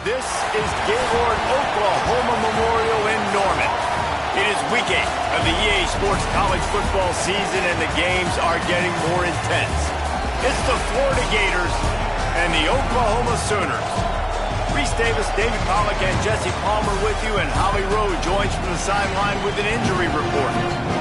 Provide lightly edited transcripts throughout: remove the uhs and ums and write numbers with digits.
This is Gaylord Oklahoma Memorial in Norman. It is week 8 of the EA Sports College football season, and the games are getting more intense. It's the Florida Gators and the Oklahoma Sooners. Reese Davis, David Pollack, and Jesse Palmer with you, and Holly Rowe joins from the sideline with an injury report.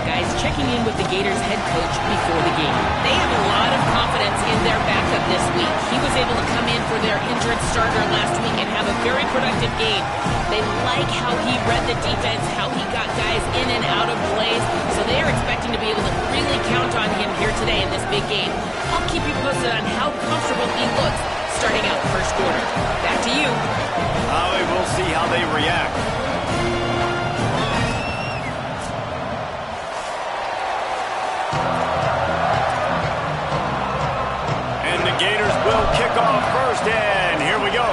Guys, checking in with the Gators head coach before the game. They have a lot of confidence in their backup this week. He was able to come in for their injured starter last week and have a very productive game. They like how he read the defense, how he got guys in and out of plays, so they are expecting to be able to really count on him here today in this big game. I'll keep you posted on how comfortable he looks starting out the first quarter. Back to you. Holly, we'll see how they react. And the Gators will kick off first, and here we go.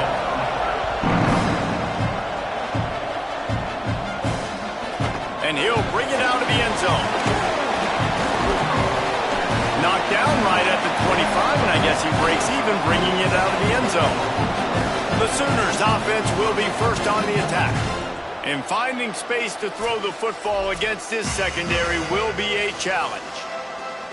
And he'll bring it out of the end zone. Knocked down right at the 25, and I guess he breaks even, bringing it out of the end zone. The Sooners offense will be first on the attack. And finding space to throw the football against this secondary will be a challenge.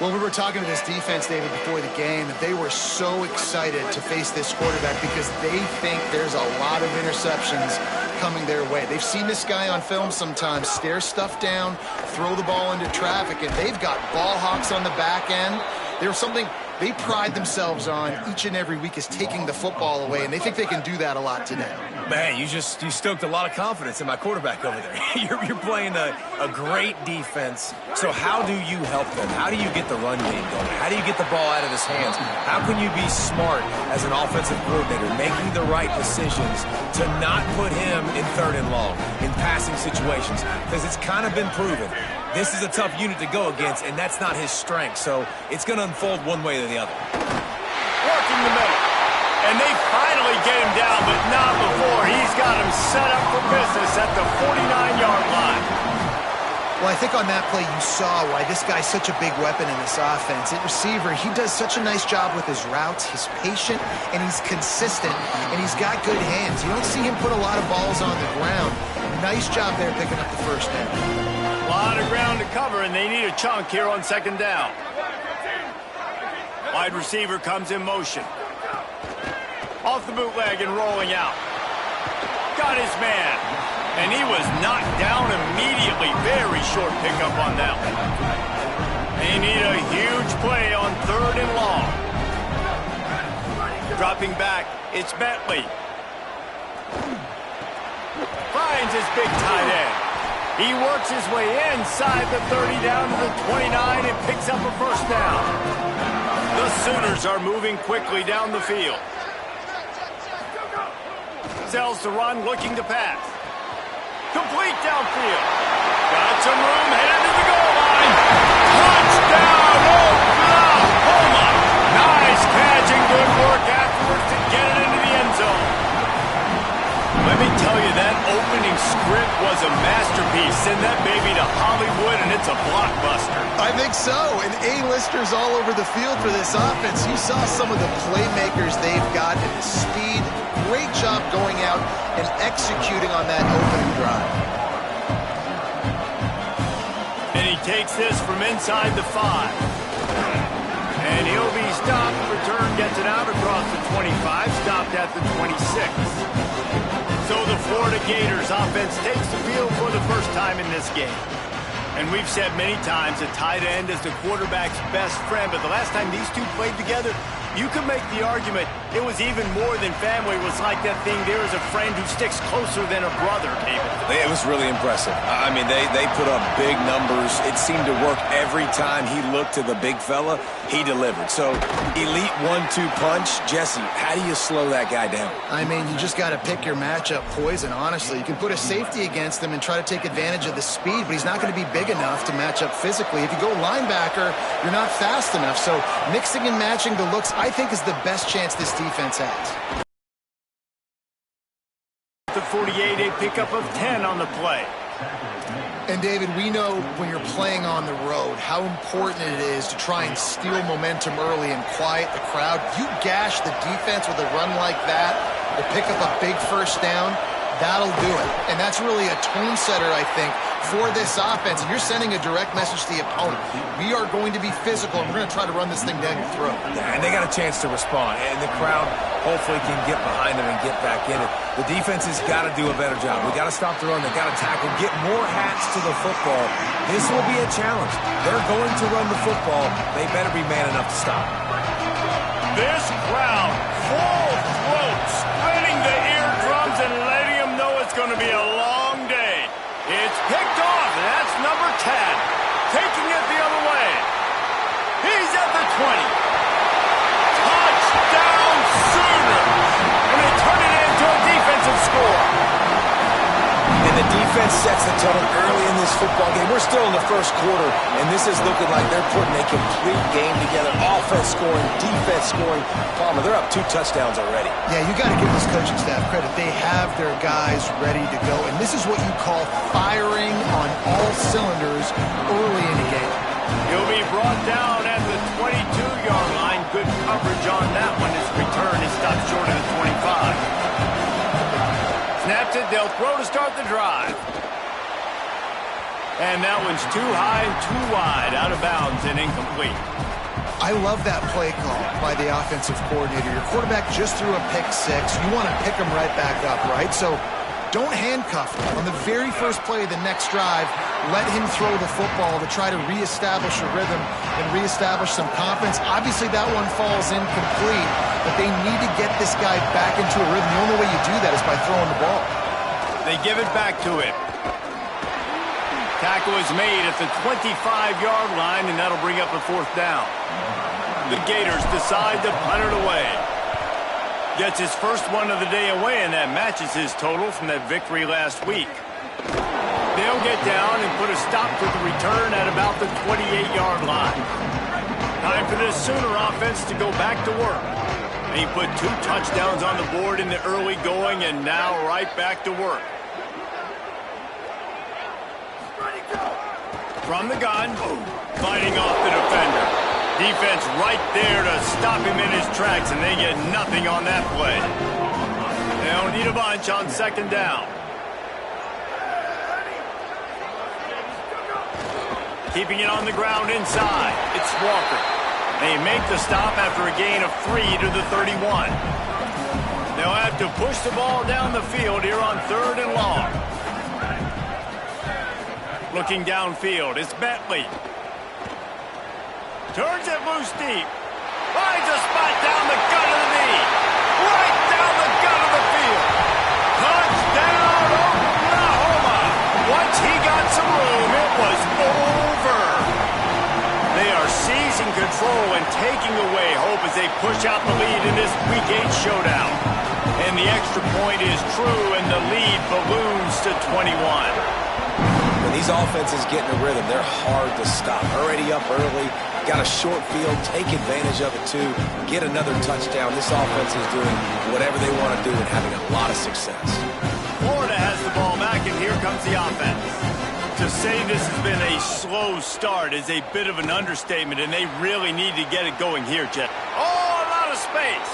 Well, we were talking to this defense, David, before the game, that they were so excited to face this quarterback because they think there's a lot of interceptions coming their way. They've seen this guy on film sometimes stare stuff down, throw the ball into traffic, and they've got ball hawks on the back end. There's something they pride themselves on each and every week is taking the football away, and they think they can do that a lot today. Man, you stoked a lot of confidence in my quarterback over there. You're playing a great defense. So how do you help them? How do you get the run game going? How do you get the ball out of his hands? How can you be smart as an offensive coordinator, making the right decisions to not put him in 3rd and long in passing situations? Because it's kind of been proven. This is a tough unit to go against, and that's not his strength. So it's going to unfold one way or the other. Working the middle. And they finally get him down, but not before. He's got him set up for business at the 49-yard line. Well, I think on that play you saw why this guy's such a big weapon in this offense. At receiver, he does such a nice job with his routes. He's patient, and he's consistent, and he's got good hands. You don't see him put a lot of balls on the ground. Nice job there picking up the first down. A lot of ground to cover, and they need a chunk here on 2nd down. Wide receiver comes in motion. Off the bootleg and rolling out. Got his man. And he was knocked down immediately. Very short pickup on that one. They need a huge play on 3rd and long. Dropping back, it's Bentley. Finds his big tight end. He works his way inside the 30 down to the 29 and picks up a first down. The Sooners are moving quickly down the field. Sells to run, looking to pass. Complete downfield. Got some room, headed to the goal line. Touchdown, Oklahoma! Nice catch and good work afterwards to get it into the end zone. Let me tell you, that opening script was a masterpiece. Send that baby to Hollywood, and it's a blockbuster. I think so, and A-listers all over the field for this offense. You saw some of the playmakers they've got and the speed. Great job going out and executing on that opening drive. And he takes this from inside the 5. And he'll be stopped. Return gets it out across the 25, stopped at the 26. So the Florida Gators offense takes the field for the first time in this game. And we've said many times a tight end is the quarterback's best friend, but the last time these two played together, you could make the argument it was even more than family. It was like that thing, there is a friend who sticks closer than a brother, David. It was really impressive. I mean, they put up big numbers. It seemed to work every time he looked to the big fella. He delivered. So, elite 1-2 punch. Jesse, how do you slow that guy down? I mean, you just got to pick your matchup poison, honestly. You can put a safety against him and try to take advantage of the speed, but he's not going to be big enough to match up physically. If you go linebacker, you're not fast enough. So, mixing and matching the looks, I think, is the best chance this defense has. The 48, a pickup of 10 on the play. And, David, we know when you're playing on the road how important it is to try and steal momentum early and quiet the crowd. You gash the defense with a run like that, to pick up a big first down, that'll do it. And that's really a tone setter, I think, for this offense. And you're sending a direct message to the opponent. We are going to be physical, and we're going to try to run this thing down your throat. Yeah, and they got a chance to respond. And the crowd hopefully can get behind them and get back in it. The defense has got to do a better job. We got to stop the run. They got to tackle, get more hats to the football. This will be a challenge. They're going to run the football. They better be man enough to stop. This crowd, full throat, splitting the eardrums and letting them know it's going to be a long day. It's picked off, and that's number 10. Taking it the other way. He's at the 20. Touchdown Sooners! And they turn it into a defensive score. And the defense sets the tone early in this football game. We're still in the first quarter, and this is looking like they're putting a complete game together. Offense scoring, defense scoring. Palmer, they're up 2 touchdowns already. Yeah, you got to give this coaching staff credit. They have their guys ready to go, and this is what you call firing on all cylinders early in a game. He'll be brought down at the 22-yard line. Good coverage on that one. His return is stopped short of the 25. Snaps it, they'll throw to start the drive. And that one's too high, too wide, out of bounds and incomplete. I love that play call by the offensive coordinator. Your quarterback just threw a pick 6. You want to pick him right back up, right? So don't handcuff him. On the very first play of the next drive, let him throw the football to try to reestablish a rhythm and reestablish some confidence. Obviously, that one falls incomplete, but they need to get this guy back into a rhythm. The only way you do that is by throwing the ball. They give it back to him. Tackle is made at the 25-yard line, and that'll bring up a 4th down. The Gators decide to punt it away. Gets his first one of the day away, and that matches his total from that victory last week. They'll get down and put a stop to the return at about the 28-yard line. Time for this Sooner offense to go back to work. And he put 2 touchdowns on the board in the early going, and now right back to work. From the gun, fighting off the defender. Defense right there to stop him in his tracks, and they get nothing on that play. They don't need a bunch on 2nd down. Keeping it on the ground inside. It's Walker. They make the stop after a gain of 3 to the 31. They'll have to push the ball down the field here on 3rd and long. Looking downfield, it's Bentley. Turns it loose deep. Finds a spot down the gut of the knee. Right down the gut of the field. Touchdown, Oklahoma. Once he got some room, it was over. They are seizing control and taking away hope as they push out the lead in this Week 8 showdown. And the extra point is true, and the lead balloons to 21. When these offenses get in a rhythm, they're hard to stop. Already up early, got a short field, take advantage of it too, get another touchdown. This offense is doing whatever they want to do and having a lot of success. Florida has the ball back, and here comes the offense. To say this has been a slow start is a bit of an understatement, and they really need to get it going here, Jeff. Oh, a lot of space.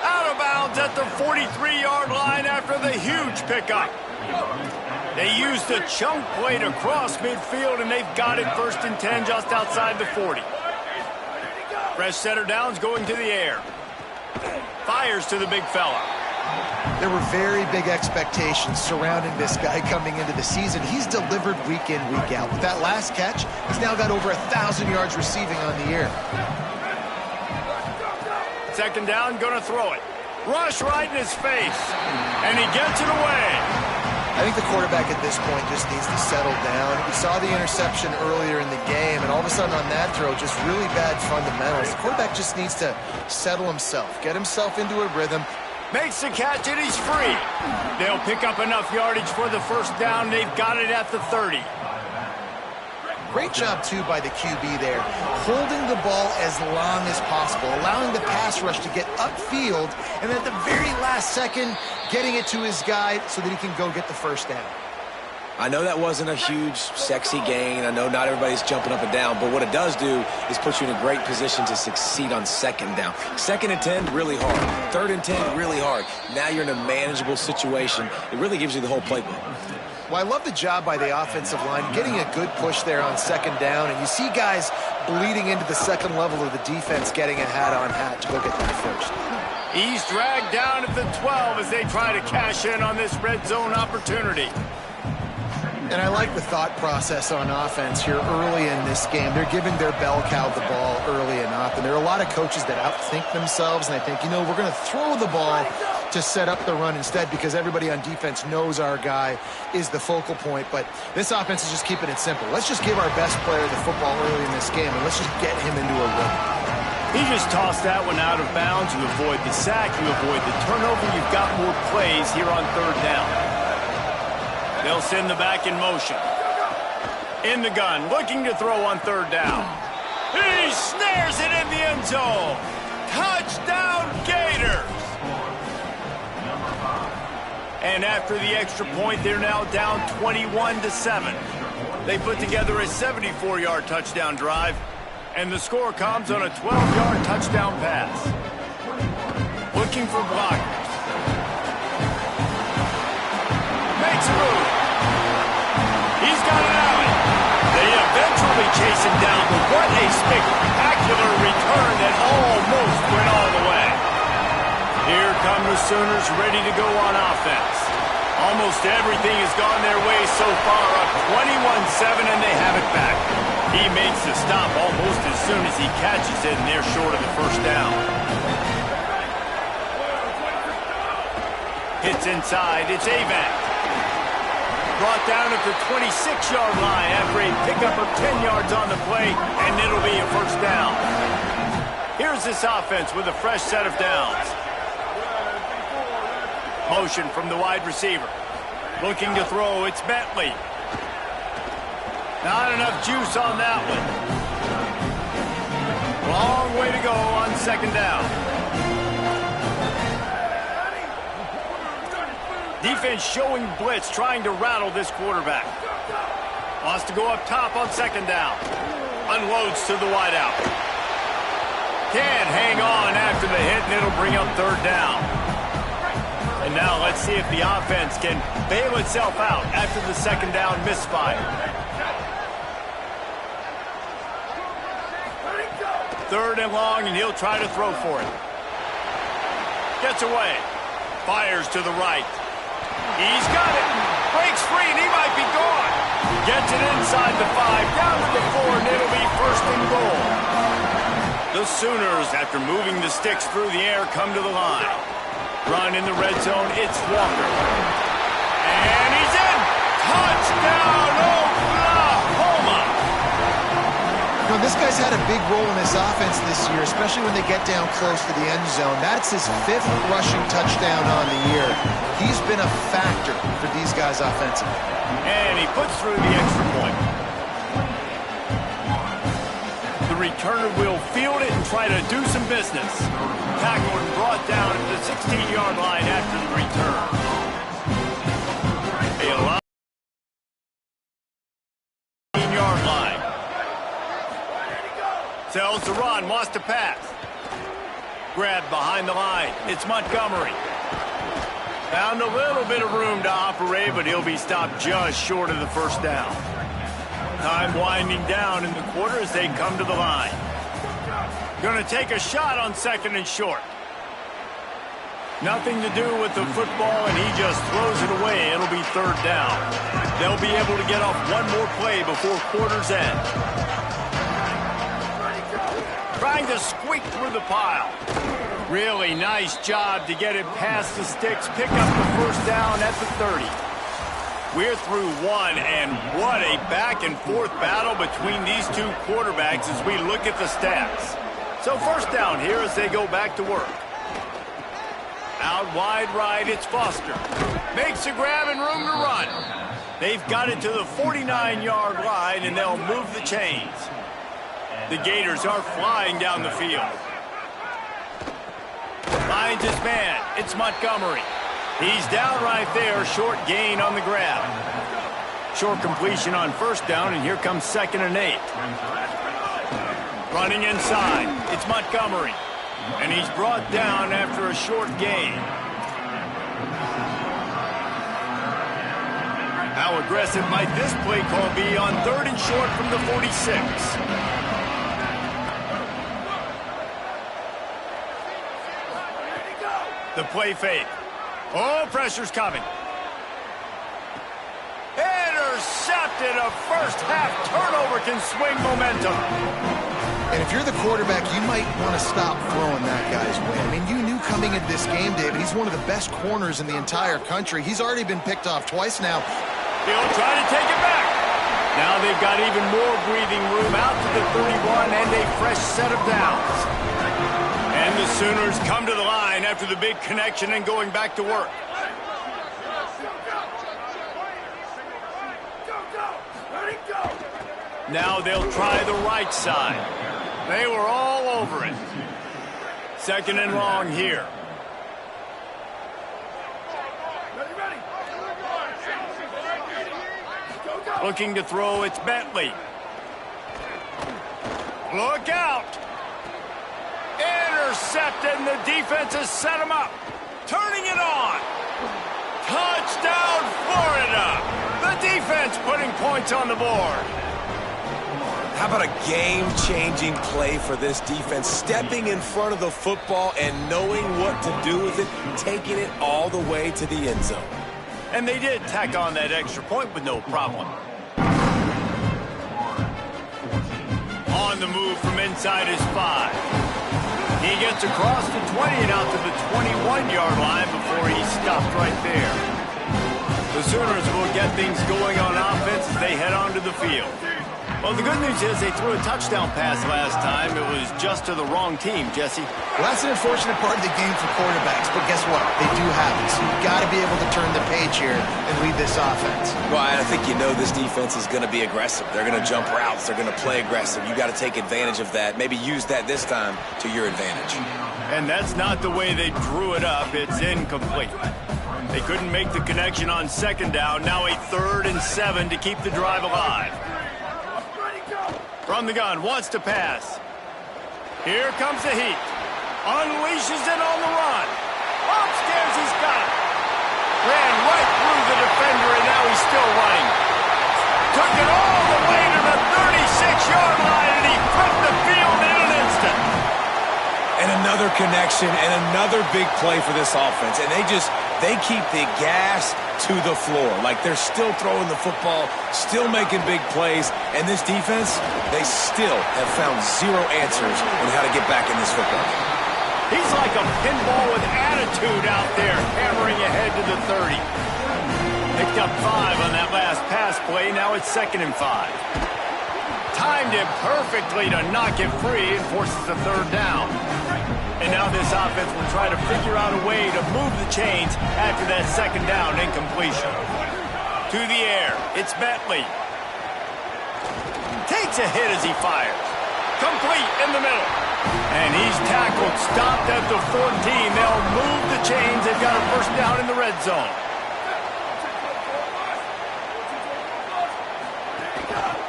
Out of bounds at the 43-yard line after the huge pickup. They used a chunk play to cross midfield, and they've got it 1st and 10 just outside the 40. Fresh center downs going to the air. Fires to the big fella. There were very big expectations surrounding this guy coming into the season. He's delivered week in, week out. With that last catch, he's now got over 1,000 yards receiving on the year. 2nd down, gonna throw it. Rush right in his face, and he gets it away. I think the quarterback at this point just needs to settle down. We saw the interception earlier in the game, and all of a sudden on that throw, just really bad fundamentals. The quarterback just needs to settle himself, get himself into a rhythm. Makes the catch, and he's free. They'll pick up enough yardage for the 1st down. They've got it at the 30. Great job, too, by the QB there, holding the ball as long as possible, allowing the pass rush to get upfield, and then at the very last second, getting it to his guy so that he can go get the 1st down. I know that wasn't a huge, sexy gain. I know not everybody's jumping up and down, but what it does do is put you in a great position to succeed on second down. 2nd and 10, really hard. 3rd and 10, really hard. Now you're in a manageable situation. It really gives you the whole playbook. Well, I love the job by the offensive line, getting a good push there on 2nd down, and you see guys bleeding into the second level of the defense, getting a hat on hat to go get that first. He's dragged down at the 12 as they try to cash in on this red zone opportunity. And I like the thought process on offense here early in this game. They're giving their bell cow the ball early enough. And there are a lot of coaches that outthink themselves, and they think, you know, we're going to throw the ball to set up the run instead because everybody on defense knows our guy is the focal point. But this offense is just keeping it simple. Let's just give our best player the football early in this game, and let's just get him into a rhythm. He just tossed that one out of bounds. You avoid the sack, you avoid the turnover. You've got more plays here on 3rd down. They'll send the back in motion. In the gun, looking to throw on 3rd down. He snares it in the end zone. Touchdown, Gators! And after the extra point, they're now down 21-7. They put together a 74-yard touchdown drive, and the score comes on a 12-yard touchdown pass. Looking for blockers. Makes a move. He's got an alley. They eventually chase him down, but what a spectacular return that almost went all the way. Here come the Sooners ready to go on offense. Almost everything has gone their way so far, up 21-7, and they have it back. He makes the stop almost as soon as he catches it, and they're short of the first down. Hits inside, it's Avac. Brought down at the 26-yard line after a pickup of 10 yards on the play, and it'll be a first down. Here's this offense with a fresh set of downs. Motion from the wide receiver. Looking to throw, it's Bentley. Not enough juice on that one. Long way to go on 2nd down. Defense showing blitz, trying to rattle this quarterback. Wants to go up top on 2nd down. Unloads to the wideout. Can't hang on after the hit, and it'll bring up 3rd down. And now let's see if the offense can bail itself out after the 2nd down misfire. 3rd and long, and he'll try to throw for it. Gets away. Fires to the right. He's got it. Breaks free, and he might be gone. Gets it inside the 5, down to the 4, and it'll be 1st and goal. The Sooners, after moving the sticks through the air, come to the line. Run in the red zone, it's Walker. And he's in! Touchdown, Oklahoma! You know, this guy's had a big role in this offense this year, especially when they get down close to the end zone. That's his 5th rushing touchdown on the year. He's been a factor for these guys offensively. And he puts through the extra point. The returner will field it and try to do some business. Tackled and brought down at the 16-yard line after the return. A lot. 16-yard line. Sells the run, wants to pass. Grabbed behind the line. It's Montgomery. Found a little bit of room to operate, but he'll be stopped just short of the first down. Time winding down in the quarter as they come to the line. Going to take a shot on 2nd and short. Nothing to do with the football, and he just throws it away. It'll be 3rd down. They'll be able to get off one more play before quarter's end. Trying to squeak through the pile. Really nice job to get it past the sticks. Pick up the first down at the 30. We're through one, and what a back-and-forth battle between these two quarterbacks as we look at the stats. So 1st down here as they go back to work. Out wide right, it's Foster. Makes a grab and room to run. They've got it to the 49-yard line, and they'll move the chains. The Gators are flying down the field. Finds his man. It's Montgomery. He's down right there, short gain on the grab. Short completion on first down, and here comes 2nd and 8. Running inside, it's Montgomery. And he's brought down after a short gain. How aggressive might this play call be on 3rd and short from the 46? The play fake. Oh, pressure's coming. Intercepted. A first-half turnover can swing momentum. And if you're the quarterback, you might want to stop throwing that guy's way. I mean, you knew coming into this game, David, he's one of the best corners in the entire country. He's already been picked off twice now. They'll try to take it back. Now they've got even more breathing room out to the 31 and a fresh set of downs. And the Sooners come to the line after the big connection and going back to work. Now they'll try the right side. They were all over it. 2nd and long here. Looking to throw, it's Bentley. Look out! Intercepted, and the defense has set him up. Turning it on. Touchdown, Florida! The defense putting points on the board. How about a game-changing play for this defense? Stepping in front of the football and knowing what to do with it, taking it all the way to the end zone. And they did tack on that extra point with no problem. On the move from inside his 5. He gets across the 20 and out to the 21-yard line before he's stopped right there. The Sooners will get things going on offense as they head onto the field. Well, the good news is they threw a touchdown pass last time. It was just to the wrong team, Jesse. Well, that's an unfortunate part of the game for quarterbacks, but guess what? They do have it, so you've got to be able to turn the page here and lead this offense. Well, I think you know this defense is going to be aggressive. They're going to jump routes. They're going to play aggressive. You got to take advantage of that. Maybe use that this time to your advantage. And that's not the way they drew it up. It's incomplete. They couldn't make the connection on 2nd down. Now a 3rd and 7 to keep the drive alive. From the gun, wants to pass. Here comes the heat. Unleashes it on the run. Upstairs, he's got it. Ran right through the defender, and now he's still running. Took it all the way to the 36-yard line, and he flipped the field in an instant. And another connection and another big play for this offense. And they keep the gas to the floor. Like they're still throwing the football, still making big plays. And this defense, they still have found zero answers on how to get back in this football game. He's like a pinball with attitude out there, hammering ahead to the 30. Picked up 5 on that last pass play. Now it's 2nd and 5. Timed it perfectly to knock it free and forces the 3rd down. And now this offense will try to figure out a way to move the chains after that 2nd down incompletion. To the air, it's Bentley. Takes a hit as he fires. Complete in the middle. And he's tackled, stopped at the 14. They'll move the chains. They've got a 1st down in the red zone.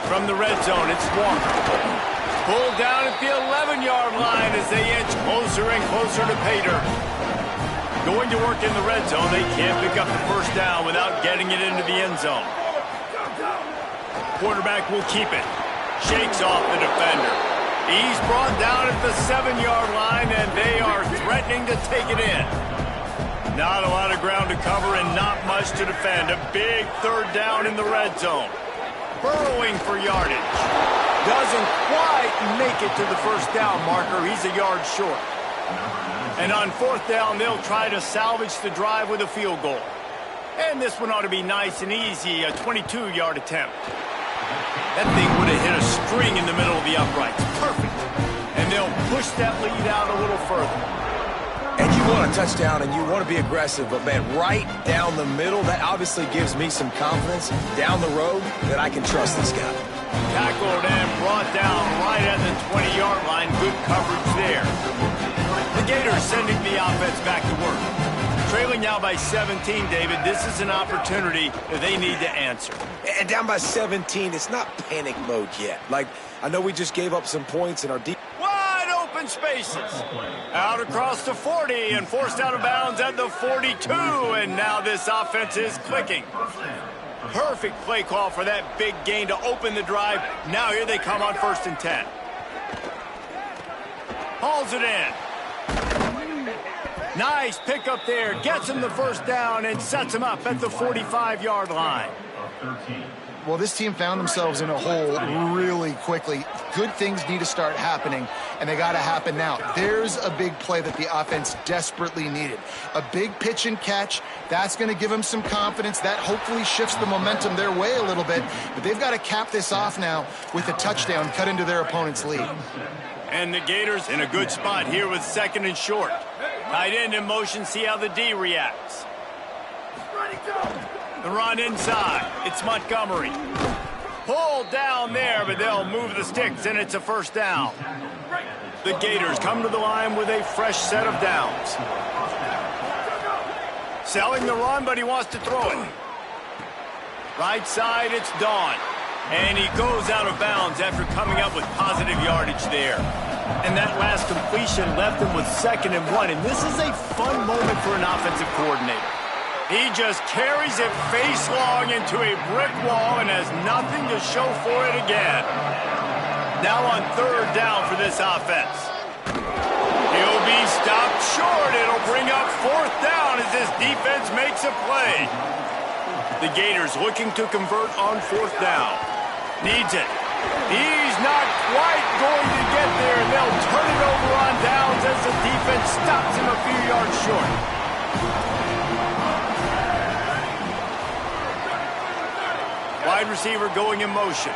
From the red zone, it's Walker. Pulled down at the 11-yard line as they inch closer and closer to pay dirt. Going to work in the red zone, they can't pick up the 1st down without getting it into the end zone. Quarterback will keep it. Shakes off the defender. He's brought down at the 7-yard line, and they are threatening to take it in. Not a lot of ground to cover and not much to defend. A big 3rd down in the red zone. Burrowing for yardage. Doesn't quite make it to the 1st down marker. He's a yard short. And on 4th down, they'll try to salvage the drive with a field goal. And this one ought to be nice and easy, a 22-yard attempt. That thing would have hit a string in the middle of the uprights. Perfect. And they'll push that lead out a little further. And you want a touchdown and you want to be aggressive, but man, right down the middle, that obviously gives me some confidence down the road that I can trust this guy. Tackled and brought down right at the 20-yard line. Good coverage there. The Gators sending the offense back to work. Trailing now by 17, David. This is an opportunity that they need to answer. And down by 17, it's not panic mode yet. Like, I know we just gave up some points in our deep. Wide open spaces. Out across the 40 and forced out of bounds at the 42. And now this offense is clicking. Perfect play call for that big gain to open the drive. Now here they come on 1st and 10. Hauls it in. Nice pickup there. Gets him the first down and sets him up at the 45-yard line. Well, this team found themselves in a hole really quickly. Good things need to start happening, and they got to happen now. There's a big play that the offense desperately needed. A big pitch and catch. That's going to give them some confidence. That hopefully shifts the momentum their way a little bit. But they've got to cap this off now with a touchdown cut into their opponent's lead. And the Gators in a good spot here with 2nd and short. Tight end in motion, see how the D reacts. The run inside. It's Montgomery. Pulled down there, but they'll move the sticks, and it's a 1st down. The Gators come to the line with a fresh set of downs. Selling the run, but he wants to throw it. Right side, it's Dawn. And he goes out of bounds after coming up with positive yardage there. And that last completion left him with 2nd and 1. And this is a fun moment for an offensive coordinator. He just carries it face long into a brick wall and has nothing to show for it again. Now on 3rd down for this offense. He'll be stopped short. It'll bring up 4th down as this defense makes a play. The Gators looking to convert on 4th down. Needs it. He's not quite going to get there, and they'll turn it over on downs as the defense stops him a few yards short. Wide receiver going in motion.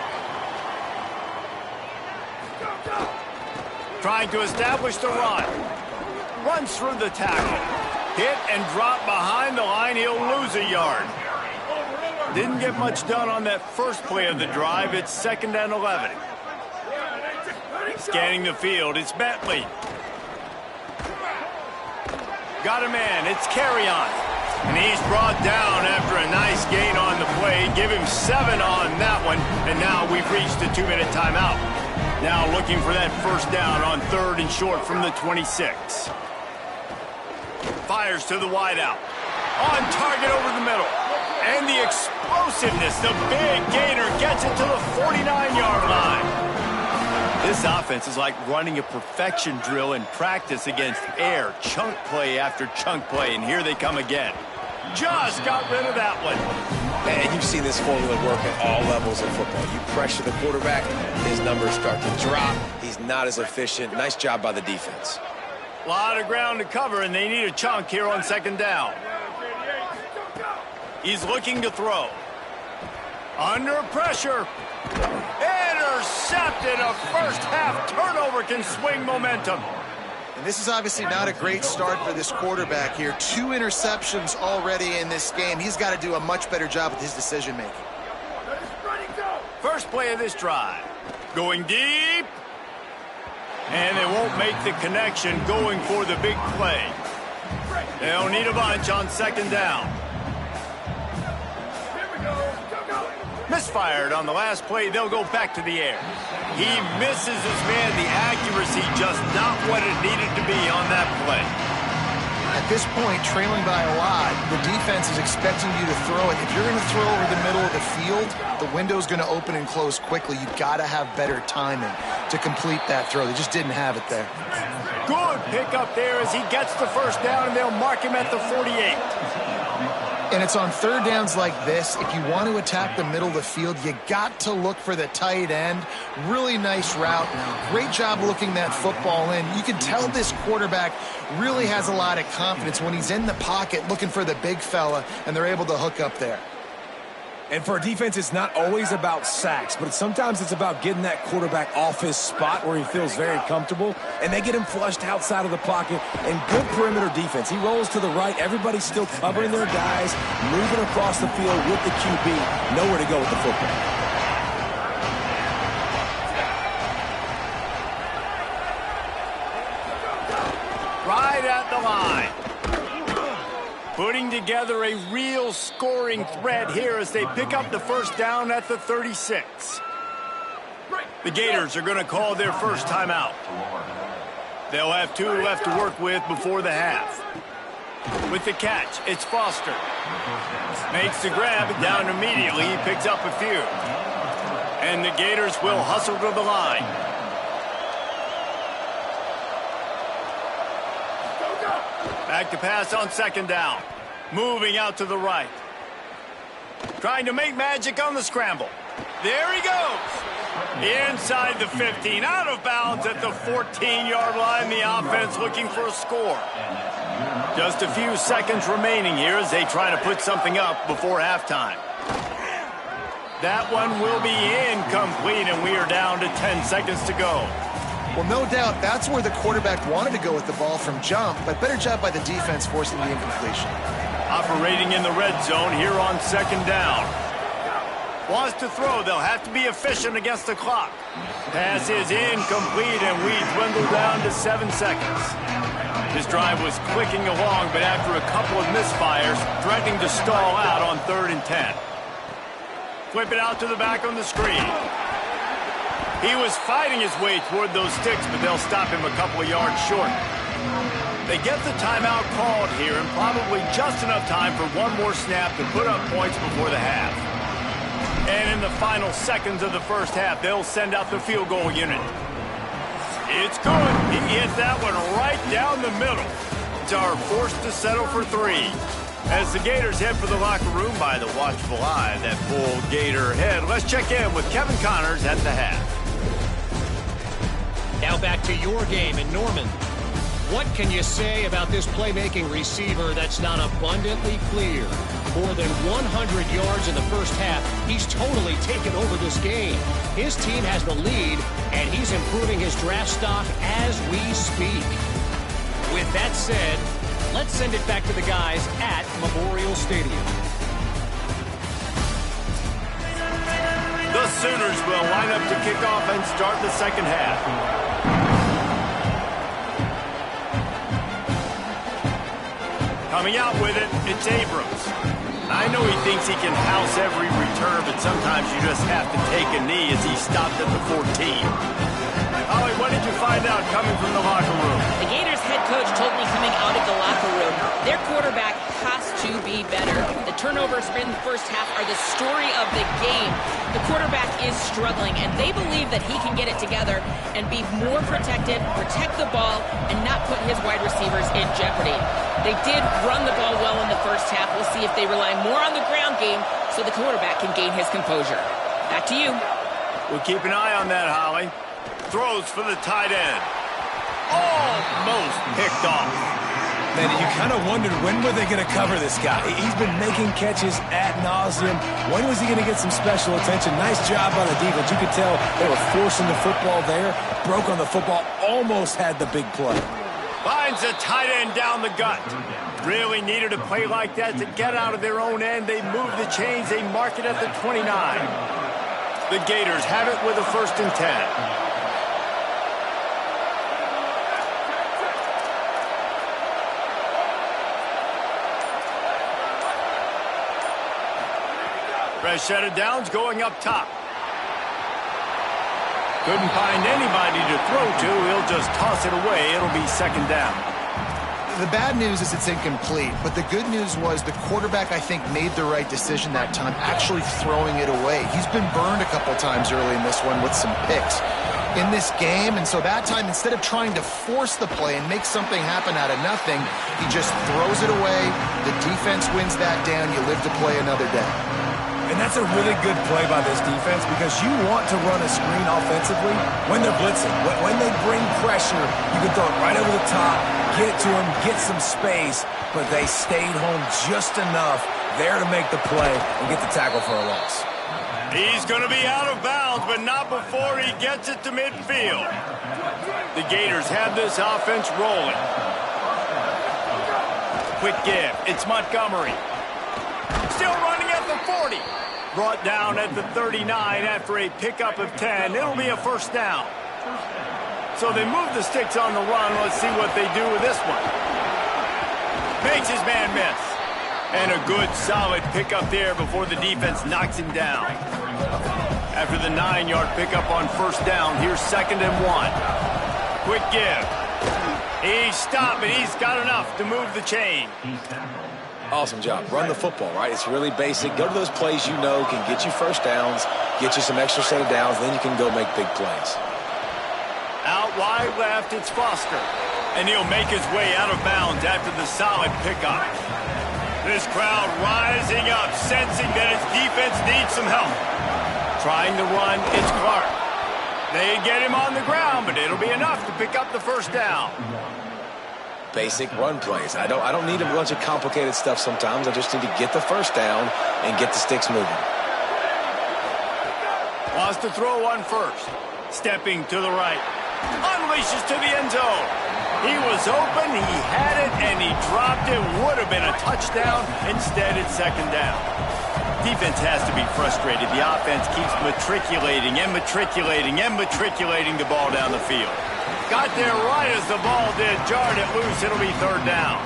Trying to establish the run. Runs through the tackle. Hit and drop behind the line. He'll lose a yard. Didn't get much done on that first play of the drive. It's 2nd and 11. Scanning the field, it's Bentley. Got a man, it's Carry-On. And he's brought down after a nice gain on the play. Give him 7 on that one. And now we've reached a 2-minute timeout. Now looking for that 1st down on 3rd and short from the 26. Fires to the wideout. On target over the middle. And the explosiveness, the big gainer gets it to the 49-yard line. This offense is like running a perfection drill in practice against air. Chunk play after chunk play, and here they come again. Just got rid of that one. Man, you've seen this formula work at all levels of football. You pressure the quarterback, his numbers start to drop. He's not as efficient. Nice job by the defense. A lot of ground to cover, and they need a chunk here on 2nd down. He's looking to throw. Under pressure. Intercepted. A first-half turnover can swing momentum. And this is obviously not a great start for this quarterback here. 2 interceptions already in this game. He's got to do a much better job with his decision-making. First play of this drive. Going deep. And they won't make the connection going for the big play. They'll need a bunch on 2nd down. Misfired on the last play. They'll go back to the air. He misses his man. The accuracy just not what it needed to be on that play. At this point, trailing by a lot, the defense is expecting you to throw it. If you're going to throw over the middle of the field, the window's going to open and close quickly. You've got to have better timing to complete that throw. They just didn't have it there. Good pickup there as he gets the 1st down, and they'll mark him at the 48. And it's on 3rd downs like this. If you want to attack the middle of the field, you got to look for the tight end. Really nice route. Great job looking that football in. You can tell this quarterback really has a lot of confidence when he's in the pocket looking for the big fella, and they're able to hook up there. And for a defense, it's not always about sacks, but sometimes it's about getting that quarterback off his spot where he feels very comfortable, and they get him flushed outside of the pocket. And good perimeter defense. He rolls to the right. Everybody's still covering their guys, moving across the field with the QB. Nowhere to go with the football. Right at the line. Putting together a real scoring threat here as they pick up the first down at the 36. The Gators are going to call their first timeout. They'll have 2 left to work with before the half. With the catch, it's Foster. Makes the grab, down immediately. He picks up a few. And the Gators will hustle to the line. Back to pass on second down. Moving out to the right. Trying to make magic on the scramble. There he goes. Inside the 15. Out of bounds at the 14-yard line. The offense looking for a score. Just a few seconds remaining here as they try to put something up before halftime. That one will be incomplete, and we are down to 10 seconds to go. Well, no doubt that's where the quarterback wanted to go with the ball from jump, but better job by the defense forcing the incompletion. Operating in the red zone here on second down. Wants to throw. They'll have to be efficient against the clock. Pass is incomplete, and we dwindle down to 7 seconds. This drive was clicking along, but after a couple of misfires, threatening to stall out on 3rd and 10. Flip it out to the back on the screen. He was fighting his way toward those sticks, but they'll stop him a couple of yards short. They get the timeout called here, and probably just enough time for one more snap to put up points before the half. And in the final seconds of the first half, they'll send out the field goal unit. It's good. He hit that one right down the middle. Are forced to settle for 3. As the Gators head for the locker room by the watchful eye of that full Gator head, let's check in with Kevin Connors at the half. Now back to your game in Norman. What can you say about this playmaking receiver that's not abundantly clear? More than 100 yards in the first half. He's totally taken over this game. His team has the lead, and he's improving his draft stock as we speak. With that said, let's send it back to the guys at Memorial Stadium. The Sooners will line up to kick off and start the second half. Coming out with it, it's Abrams. I know he thinks he can house every return, but sometimes you just have to take a knee as he stopped at the 14. Holly, what did you find out coming from the locker room? The Gators head coach told me coming out of the locker room, their quarterback has to be better. The turnovers in the first half are the story of the game. The quarterback is struggling, and they believe that he can get it together and be more protected, protect the ball, and not put his wide receivers in jeopardy. They did run the ball well in the first half. We'll see if they rely more on the ground game so the quarterback can gain his composure. Back to you. We'll keep an eye on that, Holly. Throws for the tight end. Almost picked off. Man, you kind of wondered when were they going to cover this guy. He's been making catches ad nauseum. When was he going to get some special attention? Nice job on the defense. You could tell they were forcing the football there. Broke on the football. Almost had the big play. Finds the tight end down the gut. Really needed a play like that to get out of their own end. They move the chains. They mark it at the 29. The Gators have it with a 1st and 10. Fresh set of downs going up top. Couldn't find anybody to throw to. He'll just toss it away. It'll be 2nd down. The bad news is it's incomplete, but the good news was the quarterback, I think, made the right decision that time, actually throwing it away. He's been burned a couple times early in this one with some picks in this game, and so that time, instead of trying to force the play and make something happen out of nothing, he just throws it away. The defense wins that down. You live to play another day. And that's a really good play by this defense because you want to run a screen offensively when they're blitzing. When they bring pressure, you can throw it right over the top, get it to them, get some space, but they stayed home just enough there to make the play and get the tackle for a loss. He's going to be out of bounds, but not before he gets it to midfield. The Gators have this offense rolling. Quick give. It's Montgomery. Still running at the 40. Brought down at the 39 after a pickup of 10. It'll be a 1st down. So they move the sticks on the run. Let's see what they do with this one. Makes his man miss. And a good, solid pickup there before the defense knocks him down. After the 9-yard pickup on first down, here's 2nd and 1. Quick give. He's stopped, and he's got enough to move the chain. Awesome job. Run the football, right? It's really basic. Go to those plays you know can get you first downs, get you some extra set of downs, then you can go make big plays. Out wide left, it's Foster. And he'll make his way out of bounds after the solid pickup. This crowd rising up, sensing that its defense needs some help. Trying to run, it's Clark. They get him on the ground, but it'll be enough to pick up the first down. Basic run plays. I don't need a bunch of complicated stuff sometimes. I just need to get the first down and get the sticks moving. Wants to throw one first. Stepping to the right. Unleashes to the end zone. He was open, he had it, and he dropped it. Would have been a touchdown. Instead, it's 2nd down. Defense has to be frustrated. The offense keeps matriculating and matriculating and matriculating the ball down the field. Got there right as the ball did. Jarred it loose. It'll be 3rd down.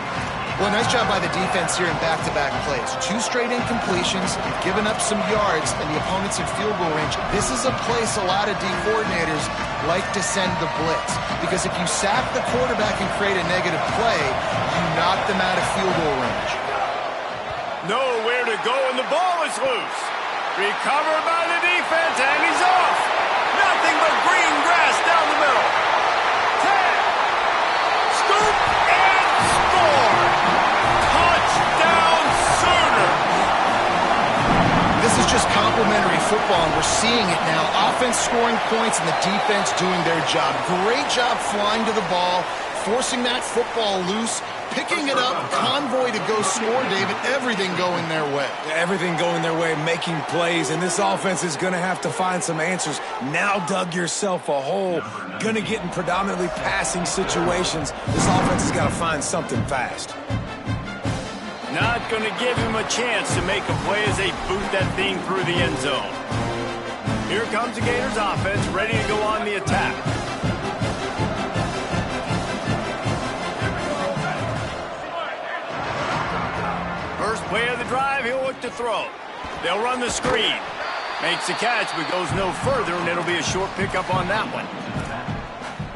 Well, nice job by the defense here in back-to-back plays. 2 straight incompletions. You've given up some yards, and the opponent's in field goal range. This is a place a lot of D coordinators like to send the blitz. Because if you sack the quarterback and create a negative play, you knock them out of field goal range. Nowhere to go, and the ball is loose. Recovered by the defense, and he's off. Nothing but green grass down the middle. 10. Scoop and score. Touchdown Sooner. This is just complimentary football, and we're seeing it now. Offense scoring points and the defense doing their job. Great job flying to the ball, forcing that football loose, picking it up, convoy to go score, David. Everything going their way. Everything going their way, making plays, and this offense is going to have to find some answers. Now dug yourself a hole. Going to get in predominantly passing situations. This offense has got to find something fast. Not going to give him a chance to make a play as they boot that thing through the end zone. Here comes the Gators offense, ready to go on the attack. First play of the drive, he'll look to throw. They'll run the screen. Makes the catch, but goes no further, and it'll be a short pickup on that one.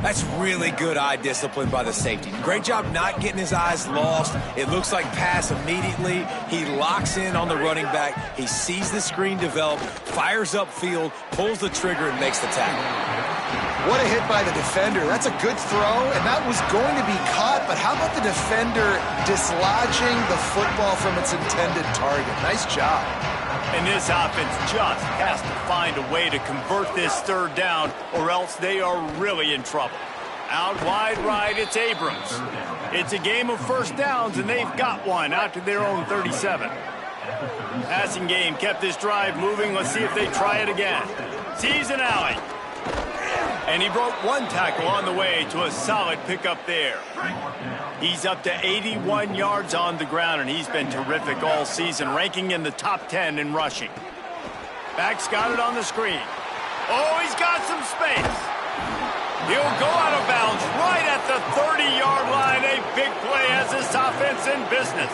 That's really good eye discipline by the safety. Great job not getting his eyes lost. It looks like pass immediately. He locks in on the running back. He sees the screen develop, fires upfield, pulls the trigger, and makes the tackle. What a hit by the defender. That's a good throw, and that was going to be caught, but how about the defender dislodging the football from its intended target? Nice job. And this offense just has to find a way to convert this 3rd down, or else they are really in trouble. Out wide right, it's Abrams. It's a game of first downs, and they've got one out to their own 37. Passing game kept this drive moving. Let's see if they try it again. Sees an alley. And he broke one tackle on the way to a solid pickup there. He's up to 81 yards on the ground, and he's been terrific all season, ranking in the top 10 in rushing. Back's got it on the screen. Oh, he's got some space. He'll go out of bounds right at the 30-yard line. A big play as this offense in business.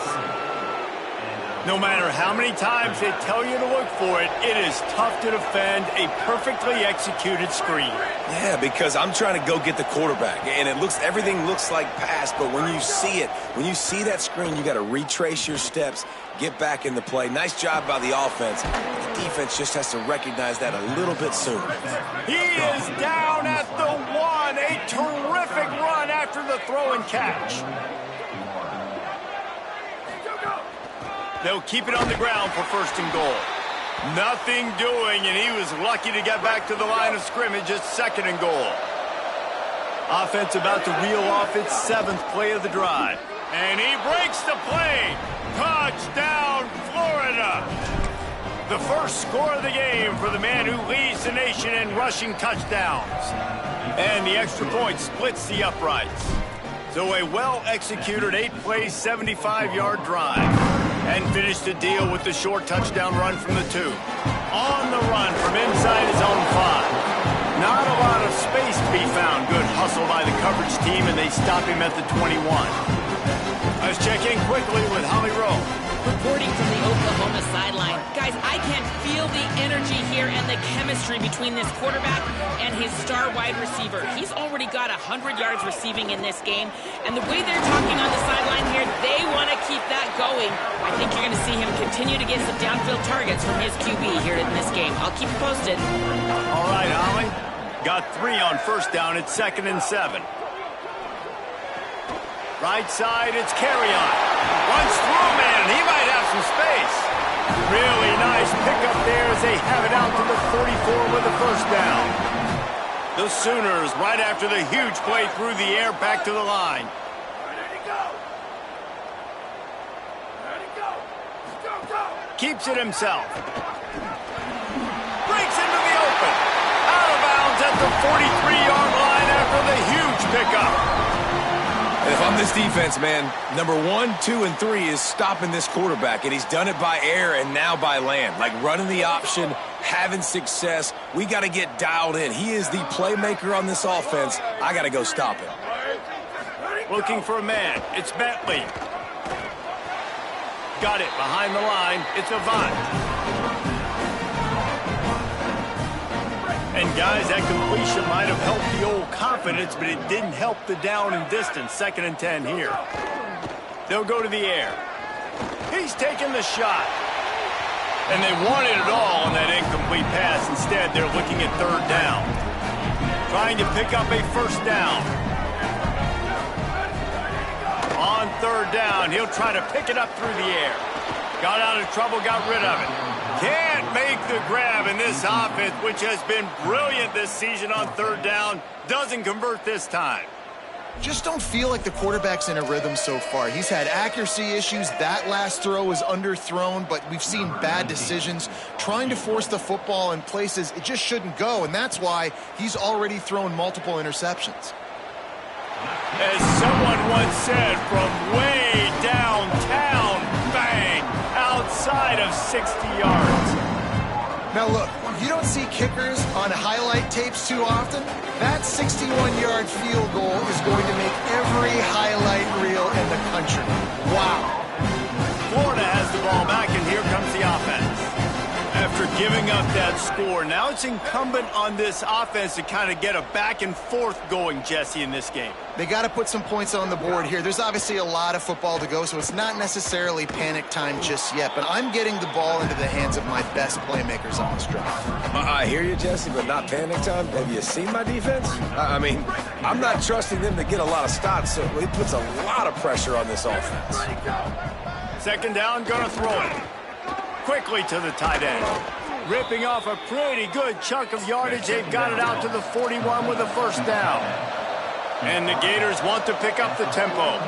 No matter how many times they tell you to look for it, it is tough to defend a perfectly executed screen. Yeah, because I'm trying to go get the quarterback, and everything looks like pass, but when you see it, when you see that screen, you got to retrace your steps, get back in the play. Nice job by the offense. The defense just has to recognize that a little bit sooner. He is down at the 1. A terrific run after the throw and catch. They'll keep it on the ground for 1st and goal. Nothing doing, and he was lucky to get back to the line of scrimmage at 2nd and goal. Offense about to reel off its 7th play of the drive. And he breaks the play. Touchdown, Florida. The first score of the game for the man who leads the nation in rushing touchdowns. And the extra point splits the uprights. So a well-executed 8-play, 75-yard drive. And finished the deal with the short touchdown run from the 2. On the run from inside his own 5. Not a lot of space to be found. Good hustle by the coverage team, and they stop him at the 21. Let's check in quickly with Holly Rowe. Reporting from the Oklahoma sideline. Guys, I can feel the energy here and the chemistry between this quarterback and his star wide receiver. He's already got 100 yards receiving in this game, and the way they're talking on the sideline here, they want to keep that going. I think you're going to see him continue to get some downfield targets from his QB here in this game. I'll keep you posted. All right, Holly. Got 3 on first down. It's 2nd and 7. Right side, it's Carry-On. Runs through a man, and he might have some space. Really nice pickup there as they have it out to the 44 with the first down. The Sooners, right after the huge play through the air, back to the line. Keeps it himself. Breaks into the open. Out of bounds at the 43-yard line after the huge pickup. And if I'm this defense, man, number 1, 2, and 3 is stopping this quarterback, and he's done it by air and now by land. Like running the option, having success. We got to get dialed in. He is the playmaker on this offense. I got to go stop him. Looking for a man. It's Bentley. Got it behind the line. It's Avant. And, guys, that completion might have helped the old confidence, but it didn't help the down and distance. 2nd and 10 here. They'll go to the air. He's taking the shot. And they wanted it all on that incomplete pass. Instead, they're looking at 3rd down. Trying to pick up a first down. On 3rd down, he'll try to pick it up through the air. Got out of trouble, got rid of it. Can't make the grab in this offense, which has been brilliant this season on 3rd down. Doesn't convert this time. Just don't feel like the quarterback's in a rhythm so far. He's had accuracy issues. That last throw was underthrown, but we've seen bad decisions. Trying to force the football in places it just shouldn't go, and that's why he's already thrown multiple interceptions. As someone once said, from way downtown, bang, outside of 60 yards. Now look, you don't see kickers on highlight tapes too often. That 61-yard field goal is going to make every highlight reel in the country. Wow. Florida has the ball back, and here comes the offense. After giving up that score, now it's incumbent on this offense to kind of get a back and forth going, Jesse, in this game. They got to put some points on the board here. There's obviously a lot of football to go, so it's not necessarily panic time just yet, but I'm getting the ball into the hands of my best playmakers on this drive. I hear you, Jesse, but not panic time. Have you seen my defense? I mean, I'm not trusting them to get a lot of stops, so it puts a lot of pressure on this offense. 2nd down, gonna throw it. Quickly to the tight end. Ripping off a pretty good chunk of yardage. They've got it out to the 41 with the first down. And the Gators want to pick up the tempo.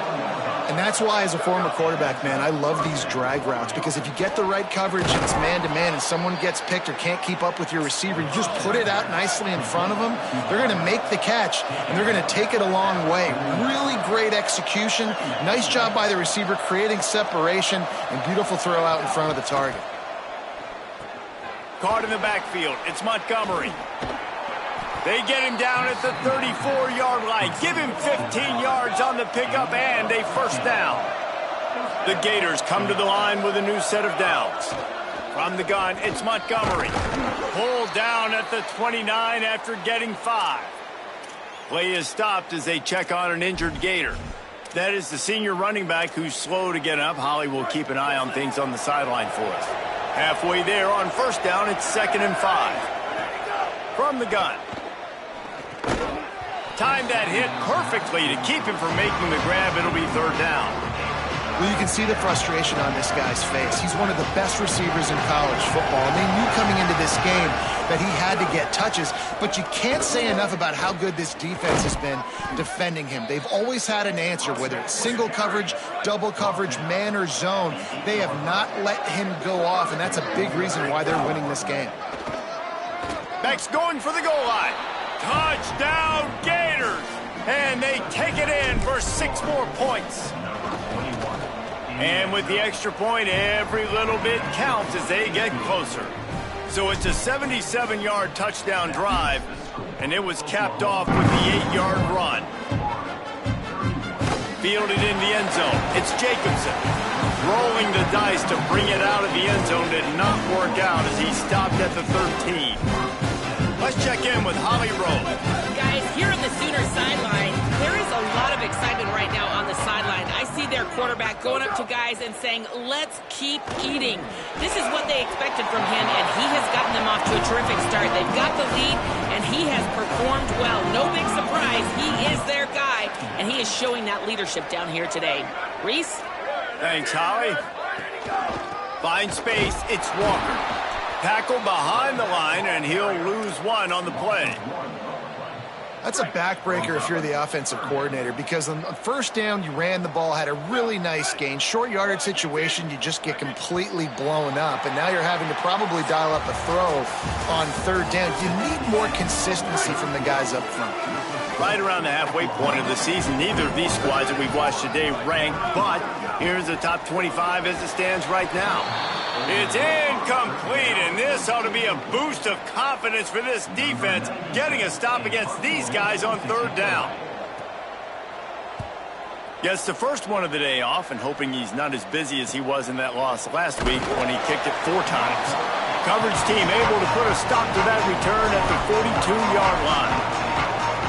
And that's why, as a former quarterback, man, I love these drag routes, because if you get the right coverage and it's man-to-man and someone gets picked or can't keep up with your receiver, you just put it out nicely in front of them. They're going to make the catch, and they're going to take it a long way. Really great execution. Nice job by the receiver creating separation, and beautiful throw out in front of the target. Caught in the backfield. It's Montgomery. They get him down at the 34-yard line. Give him 15 yards on the pickup and a first down. The Gators come to the line with a new set of downs. From the gun, it's Montgomery. Pulled down at the 29 after getting 5. Play is stopped as they check on an injured Gator. That is the senior running back who's slow to get up. Holly will keep an eye on things on the sideline for us. Halfway there on first down, it's 2nd and 5. From the gun. Timed that hit perfectly to keep him from making the grab. It'll be 3rd down. Well, you can see the frustration on this guy's face. He's one of the best receivers in college football, and they knew coming into this game that he had to get touches, but you can't say enough about how good this defense has been defending him. They've always had an answer, whether it's single coverage, double coverage, man or zone. They have not let him go off, and that's a big reason why they're winning this game. Beck's going for the goal line. Touchdown, Gators! And they take it in for 6 more points. And with the extra point, every little bit counts as they get closer. So it's a 77-yard touchdown drive, and it was capped off with the 8-yard run. Fielded in the end zone. It's Jacobson. rolling the dice to bring it out of the end zone did not work out as he stopped at the 13. Let's check in with Holly Rowe. Guys, here on the Sooners sideline, there is a lot of excitement right now on the sideline. I see their quarterback going up to guys and saying, let's keep eating. This is what they expected from him, and he has gotten them off to a terrific start. They've got the lead, and he has performed well. No big surprise. He is their guy, and he is showing that leadership down here today. Reese? Thanks, Holly. Find space, it's Walker. Tackle behind the line, and he'll lose one on the play. That's a backbreaker if you're the offensive coordinator, because on first down, you ran the ball, had a really nice gain. Short yardage situation, you just get completely blown up, and now you're having to probably dial up a throw on third down. You need more consistency from the guys up front. Right around the halfway point of the season, neither of these squads that we've watched today rank, but here's the top 25 as it stands right now. It's incomplete, and this ought to be a boost of confidence for this defense, getting a stop against these guys on third down. Gets the first one of the day off, and hoping he's not as busy as he was in that loss last week when he kicked it 4 times. Coverage team able to put a stop to that return at the 42-yard line.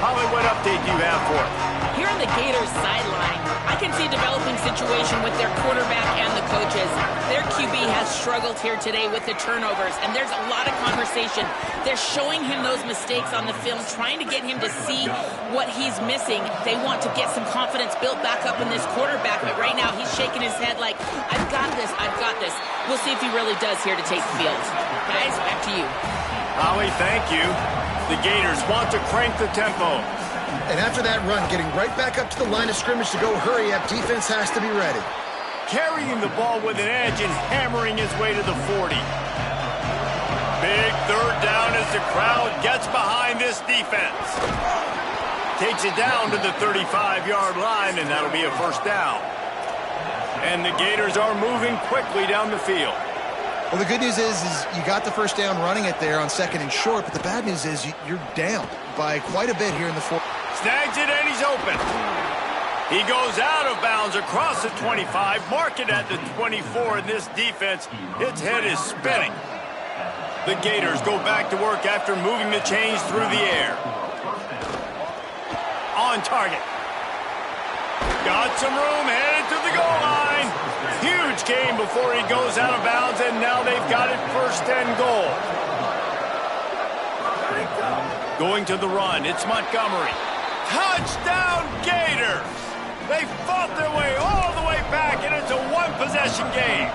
Holly, what update do you have for us? Here on the Gators sideline, I can see a developing situation with their quarterback and the coaches. Their QB has struggled here today with the turnovers, and there's a lot of conversation. They're showing him those mistakes on the film, trying to get him to see what he's missing. They want to get some confidence built back up in this quarterback, but right now he's shaking his head like, I've got this, I've got this. We'll see if he really does here to take the field. Guys, back to you. Holly, thank you. The Gators want to crank the tempo. And after that run, getting right back up to the line of scrimmage to go hurry up, defense has to be ready. Carrying the ball with an edge and hammering his way to the 40. Big third down as the crowd gets behind this defense. Takes it down to the 35-yard line, and that'll be a first down. And the Gators are moving quickly down the field. Well, the good news is you got the first down running it there on second and short, but the bad news is you're down by quite a bit here in the fourth. Snags it, and he's open. He goes out of bounds across the 25, mark it at the 24, and this defense, its head is spinning. The Gators go back to work after moving the chains through the air. On target. Got some room, headed to the goal line. Huge gain before he goes out of bounds, and now they've got it first and goal. Going to the run, it's Montgomery. Touchdown, Gators! They fought their way all the way back, and it's a one-possession game.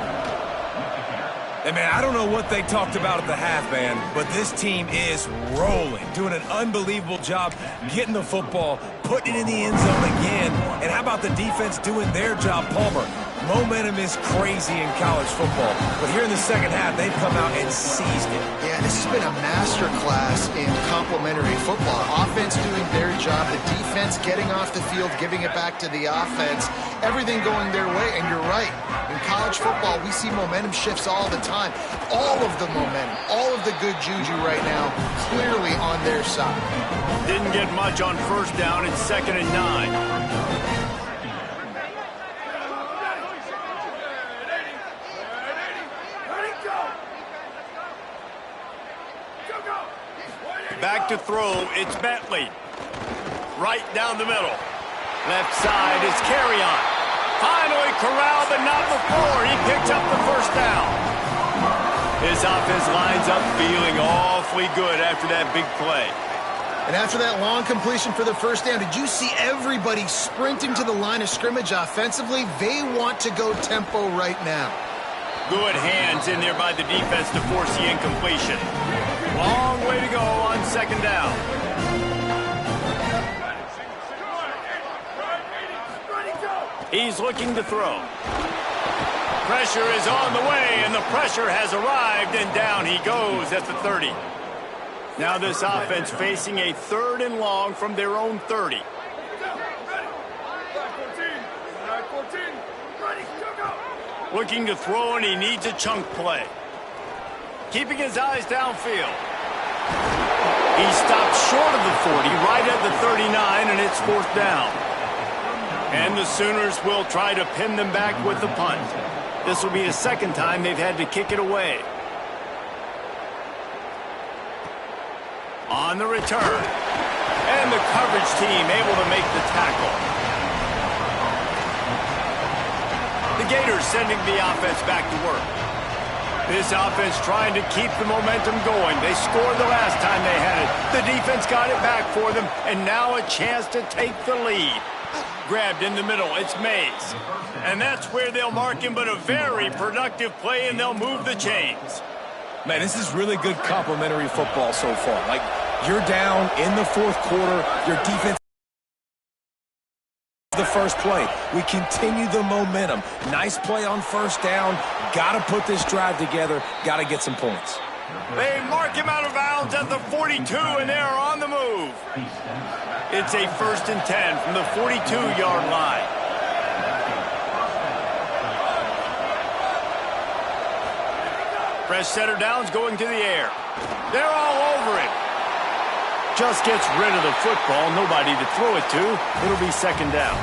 And, man, I don't know what they talked about at the half, man, but this team is rolling, doing an unbelievable job getting the football, putting it in the end zone again. And how about the defense doing their job, Palmer? Momentum is crazy in college football, but here in the second half, they've come out and seized it. Yeah, this has been a masterclass in complementary football. Offense doing their job, the defense getting off the field, giving it back to the offense, everything going their way. And you're right, in college football, we see momentum shifts all the time. All of the momentum, all of the good juju right now, clearly on their side. Didn't get much on first down. It's 2nd and 9. Back to throw, it's Bentley. Right down the middle. Left side is Carry-On. Finally corralled, but not before. He picks up the first down. His offense lines up feeling awfully good after that big play. And after that long completion for the first down, did you see everybody sprinting to the line of scrimmage offensively? They want to go tempo right now. Good hands in there by the defense to force the incompletion. Long way to go on 2nd down. He's looking to throw. Pressure is on the way, and the pressure has arrived, and down he goes at the 30. Now this offense facing a 3rd and long from their own 30. Looking to throw, and he needs a chunk play. Keeping his eyes downfield. He stopped short of the 40, right at the 39, and it's 4th down. And the Sooners will try to pin them back with the punt. This will be the second time they've had to kick it away. On the return. And the coverage team able to make the tackle. The Gators sending the offense back to work. This offense trying to keep the momentum going. They scored the last time they had it. The defense got it back for them, and now a chance to take the lead. Grabbed in the middle, it's Mays. And that's where they'll mark him, but a very productive play, and they'll move the chains. Man, this is really good complimentary football so far. Like, you're down in the fourth quarter, your defense the first play. We continue the momentum. Nice play on first down. Got to put this drive together. Got to get some points. They mark him out of bounds at the 42, and they're on the move. It's a 1st and 10 from the 42-yard line. Fresh setter downs going to the air. They're all over it. Just gets rid of the football. Nobody to throw it to. It'll be 2nd down.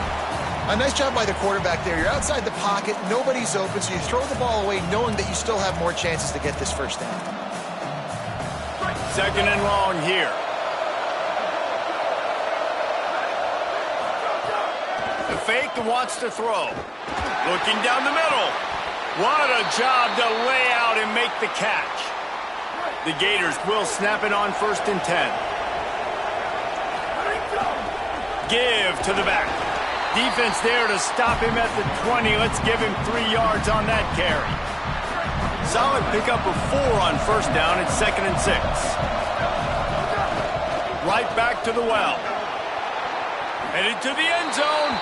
A nice job by the quarterback there. You're outside the pocket. Nobody's open, so you throw the ball away knowing that you still have more chances to get this first down. 2nd and long here. The fake and wants to throw. Looking down the middle. What a job to lay out and make the catch. The Gators will snap it on 1st and 10. Give to the back. Defense there to stop him at the 20. Let's give him 3 yards on that carry. Solid pickup of 4 on 1st down. It's 2nd and 6. Right back to the well. Headed to the end zone.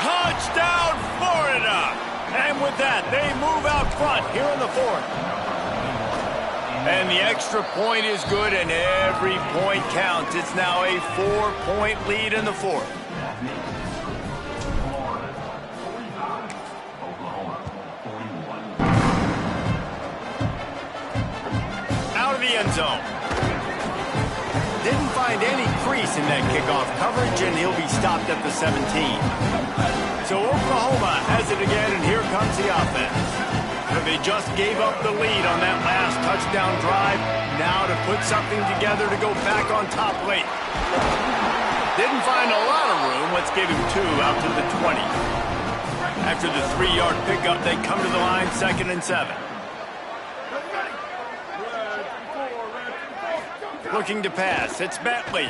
Touchdown, Florida! And with that, they move out front here in the 4th. And the extra point is good, and every point counts. It's now a 4-point lead in the 4th. Out of the end zone. Didn't find any crease in that kickoff coverage, and he'll be stopped at the 17. So Oklahoma has it again, and here comes the offense. But they just gave up the lead on that last touchdown drive. Now to put something together to go back on top late. Didn't find a lot of room. Let's give him 2 out to the 20. After the 3-yard pickup, they come to the line, 2nd and 7. Looking to pass. It's Bentley.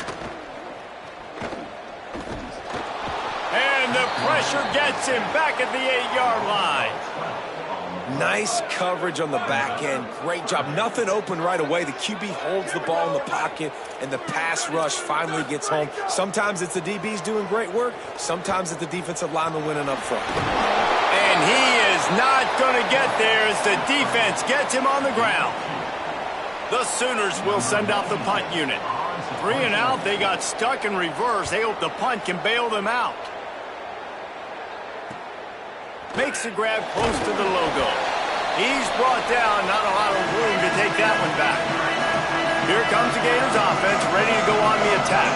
And the pressure gets him back at the 8-yard line. Nice coverage on the back end. Great job. Nothing open right away. The QB holds the ball in the pocket, and the pass rush finally gets home. Sometimes it's the DBs doing great work. Sometimes it's the defensive lineman winning up front. And he is not going to get there as the defense gets him on the ground. The Sooners will send out the punt unit. 3 and out. They got stuck in reverse. They hope the punt can bail them out. Makes the grab close to the logo. He's brought down. Not a lot of room to take that one back. Here comes the Gators offense, ready to go on the attack.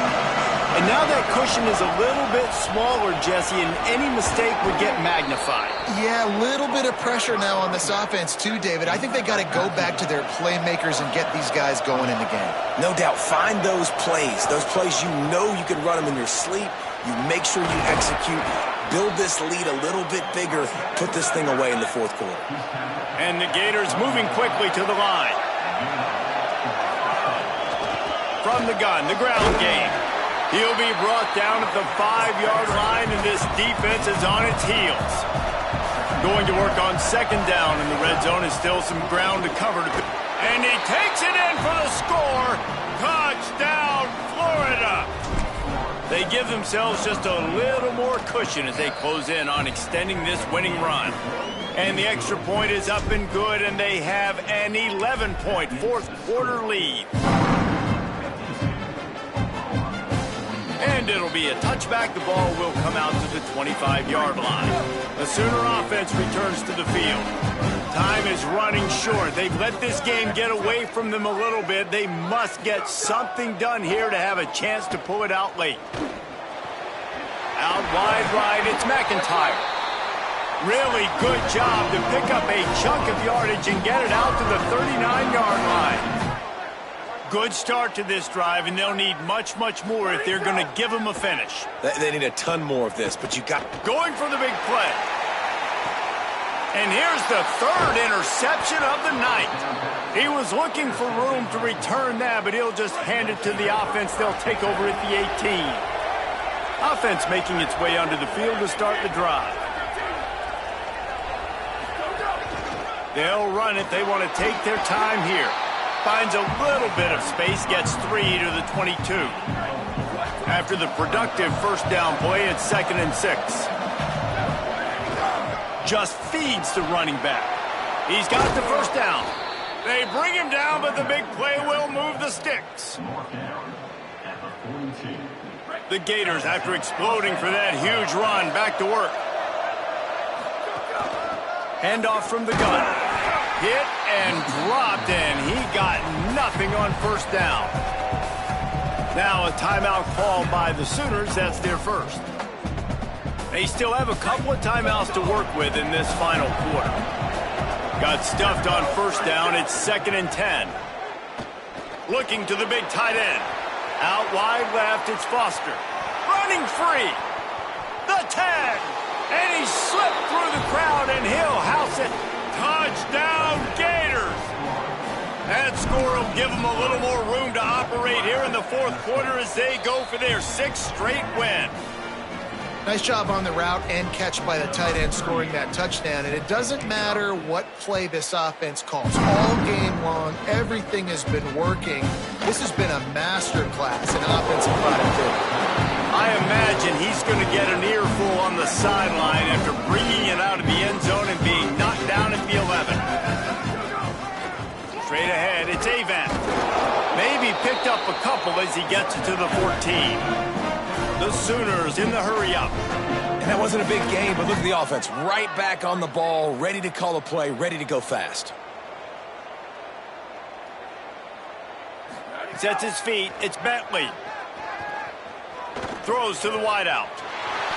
And now that cushion is a little bit smaller, Jesse, and any mistake would get magnified. Yeah, a little bit of pressure now on this offense too, David. I think they got to go back to their playmakers and get these guys going in the game. No doubt. Find those plays you know you can run them in your sleep. You make sure you execute. Build this lead a little bit bigger. Put this thing away in the 4th quarter. And the Gators moving quickly to the line. From the gun, the ground game. He'll be brought down at the 5-yard line, and this defense is on its heels. Going to work on 2nd down, and the red zone is still some ground to cover. And he takes it in for the score. Touchdown, Florida! They give themselves just a little more cushion as they close in on extending this winning run. And the extra point is up and good, and they have an 11-point 4th quarter lead. And it'll be a touchback. The ball will come out to the 25-yard line. The Sooner offense returns to the field. Time is running short. They've let this game get away from them a little bit. They must get something done here to have a chance to pull it out late. Out wide right, it's McIntyre. Really good job to pick up a chunk of yardage and get it out to the 39-yard line. Good start to this drive, and they'll need much, much more if they're going to give them a finish. They need a ton more of this, but you got... Going for the big play. And here's the third interception of the night. He was looking for room to return that, but he'll just hand it to the offense. They'll take over at the 18. Offense making its way onto the field to start the drive. They'll run it. They want to take their time here. Finds a little bit of space, gets 3 to the 22. After the productive first down play, it's 2nd and 6. Just feeds the running back. He's got the first down. They bring him down, but the big play will move the sticks. The Gators, after exploding for that huge run, back to work. Handoff from the gun. Hit and dropped, and he got nothing on first down. Now a timeout called by the Sooners. That's their first. They still have a couple of timeouts to work with in this final quarter. Got stuffed on first down. It's 2nd and 10. Looking to the big tight end. Out wide left, it's Foster. Running free. The tag. And he slipped through the crowd, and he'll house it. Touchdown, Gators. That score will give them a little more room to operate here in the fourth quarter as they go for their 6th straight win. Nice job on the route and catch by the tight end scoring that touchdown. And it doesn't matter what play this offense calls. All game long, everything has been working. This has been a master class in offensive productivity. I imagine he's going to get an earful on the sideline after bringing it out of the end zone and being knocked down at the 11. Straight ahead, it's Avant. Maybe picked up a couple as he gets to the 14. The Sooners in the hurry-up. And that wasn't a big game, but look at the offense. Right back on the ball, ready to call a play, ready to go fast. Sets his feet. It's Bentley. Throws to the wideout.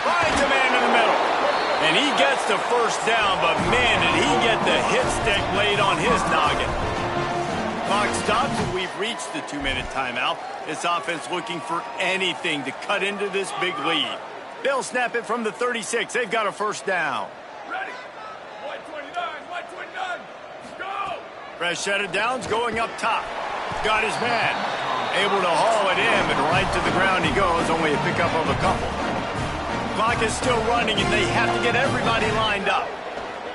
Finds a man in the middle. And he gets the first down, but man, did he get the hit stick laid on his noggin. Clock stops, and we've reached the 2-minute timeout. This offense looking for anything to cut into this big lead. They'll snap it from the 36. They've got a first down. Ready. 129. Go! Fresh set of downs going up top. Got his man. Able to haul it in, but right to the ground he goes. Only a pickup of a couple. Clock is still running, and they have to get everybody lined up.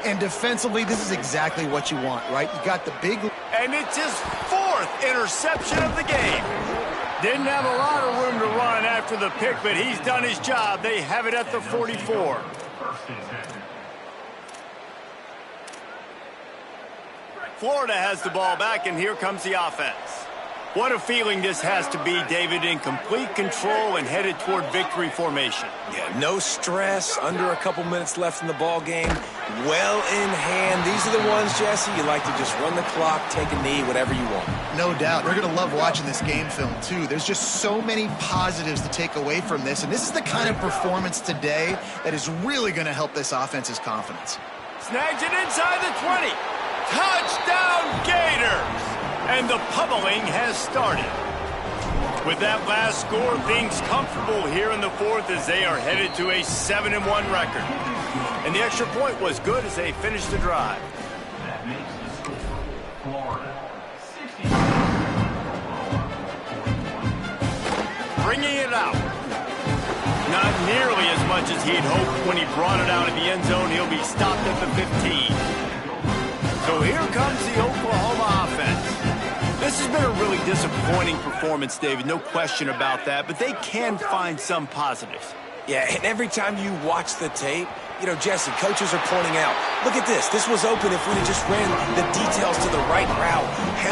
And defensively, this is exactly what you want, right? You got the big... And it's his 4th interception of the game. Didn't have a lot of room to run after the pick, but he's done his job. They have it at the 44. Florida has the ball back, and here comes the offense. What a feeling this has to be, David, in complete control and headed toward victory formation. Yeah, no stress, under a couple minutes left in the ball game, well in hand. These are the ones, Jesse, you like to just run the clock, take a knee, whatever you want. No doubt. They're going to love watching this game film, too. There's just so many positives to take away from this, and this is the kind of performance today that is really going to help this offense's confidence. Snags it inside the 20. Touchdown, Gators! And the pummeling has started. With that last score, things comfortable here in the fourth as they are headed to a 7-1 record. And the extra point was good as they finished the drive. That makes the score Florida 60. Bringing it out. Not nearly as much as he'd hoped when he brought it out of the end zone. He'll be stopped at the 15. So here comes the Oklahoma offense. This has been a really disappointing performance, David, no question about that, but they can find some positives. Yeah, and every time you watch the tape, you know, Jesse, coaches are pointing out, look at this. This was open if we'd have just ran the details to the right route,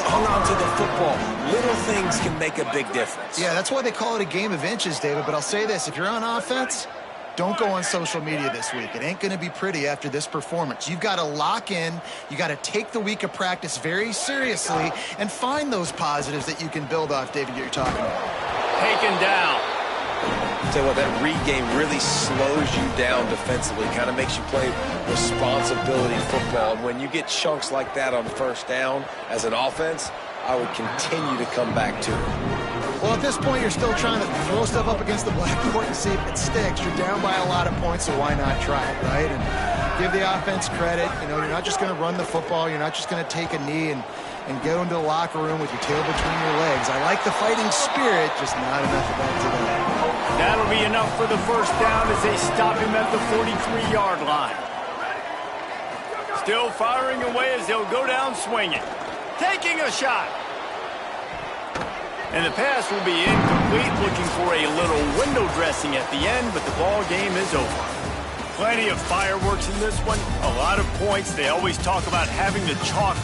hung on to the football. Little things can make a big difference. Yeah, that's why they call it a game of inches, David, but I'll say this. If you're on offense, don't go on social media this week. It ain't going to be pretty after this performance. You've got to lock in. You got to take the week of practice very seriously and find those positives that you can build off, David, you're talking about. Taken down. Tell you what, that read game really slows you down defensively, kind of makes you play responsibility football. And when you get chunks like that on first down as an offense, I would continue to come back to it. Well, at this point, you're still trying to throw stuff up against the blackboard and see if it sticks. You're down by a lot of points, so why not try it, right? And give the offense credit. You know, you're not just going to run the football. You're not just going to take a knee and go into the locker room with your tail between your legs. I like the fighting spirit, just not enough of that today. That'll be enough for the first down as they stop him at the 43-yard line. Still firing away as they'll go down swinging. Taking a shot. And the pass will be incomplete, looking for a little window dressing at the end, but the ball game is over. Plenty of fireworks in this one, a lot of points. They always talk about having the chalk.